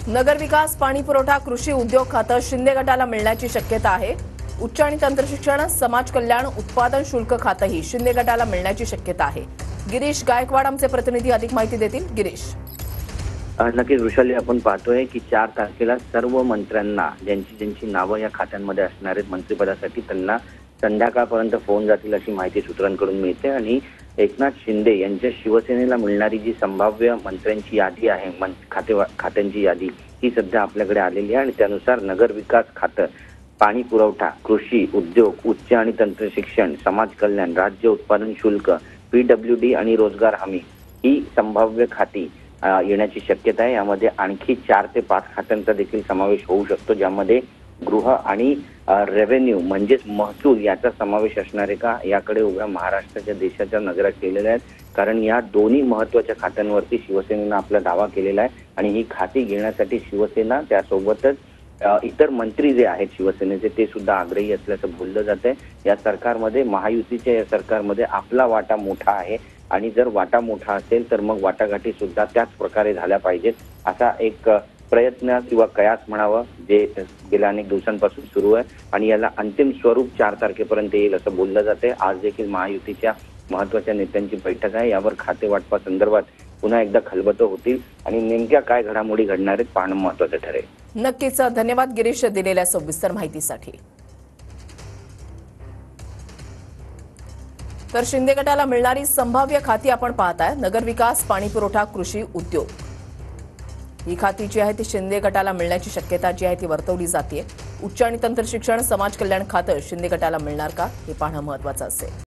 नगर विकास, पाणी पुरवठा, कृषी उद्योग खातं शिंदे गटाला मिळण्याची शक्यता आहे। उच्च आणि तंत्रशिक्षण, समाज कल्याण, उत्पादन शुल्क खातंही शिंदे गटाला मिळण्याची शक्यता आहे। गिरीश गायकवाड आमचे प्रतिनिधी अधिक माहिती देतील। गिरीश, नक्कीच वृषाली, आपण पाहतोय की 4 तारखेला सर्व मंत्र्यांना ज्यांची नावं या खात्यांमध्ये असणार आहेत मंत्रिपदासाठी त्यांना संध्याकाळपर्यंत फोन जातील अशी माहिती सूत्रांकडून मिळते। आणि एकनाथ शिंदे यांच्या शिवसेनेला मिळणारी जी संभाव्य मंत्र्यांची यादी आहे, खात्यांची यादी, ही सध्या आपल्याकडे आलेली आहे। आणि त्यानुसार नगर विकास खातं, पाणी पुरवठा, कृषी उद्योग, उच्च आणि तंत्र शिक्षण, समाज कल्याण, राज्य उत्पादन शुल्क, PWD आणि रोजगार हमी ही संभाव्य खाती येण्याची शक्यता आहे। यामध्ये आणखी 4 ते 5 खात्यांचा देखील समावेश होऊ शकतो, ज्यामध्ये गृह आणि रेव्हेन्यू म्हणजेच महसूल याचा समावेश असणार आहे का, याकडे उभ्या महाराष्ट्राच्या देशाच्या नजरा केलेल्या आहेत। कारण या दोन्ही महत्त्वाच्या खात्यांवरती शिवसेनेनं आपला दावा केलेला आहे आणि ही खाती घेण्यासाठी शिवसेना त्यासोबतच इतर मंत्री जे आहेत शिवसेनेचे ते सुद्धा आग्रही असल्याचं बोललं जात आहे। या सरकारमध्ये, महायुतीच्या या सरकारमध्ये आपला वाटा मोठा आहे आणि जर वाटा मोठा असेल तर मग वाटाघाटी सुद्धा त्याच प्रकारे झाल्या पाहिजेत, असा एक प्रयत्न किंवा कयास म्हणावं जे गेल्या अनेक दिवसांपासून सुरू आहे। आणि याला अंतिम स्वरूप 4 तारखेपर्यंत येईल असं बोललं जाते। आज देखील महायुतीच्या महत्त्वाच्या नेत्यांची बैठक आहे। यावर खाते वाटपासंदर्भात पुन्हा एकदा खलबतं होतील आणि नेमक्या काय घडामोडी घडणार आहेत पाहणं महत्त्वाचं ठरेल। नक्कीच धन्यवाद गिरीश दिलेल्या सविस्तर माहितीसाठी। तर शिंदे गटाला मिळणारी संभाव्य खाती आपण पाहताय। नगर विकास, पाणी पुरवठा, कृषी उद्योग ही खाती जी आहे ती शिंदे गटाला मिळण्याची शक्यता जी आहे ती वर्तवली जाते। उच्च आणि तंत्र शिक्षण, समाज कल्याण खातं शिंदे गटाला मिळणार का हे पाहणं महत्त्वाचं असेल।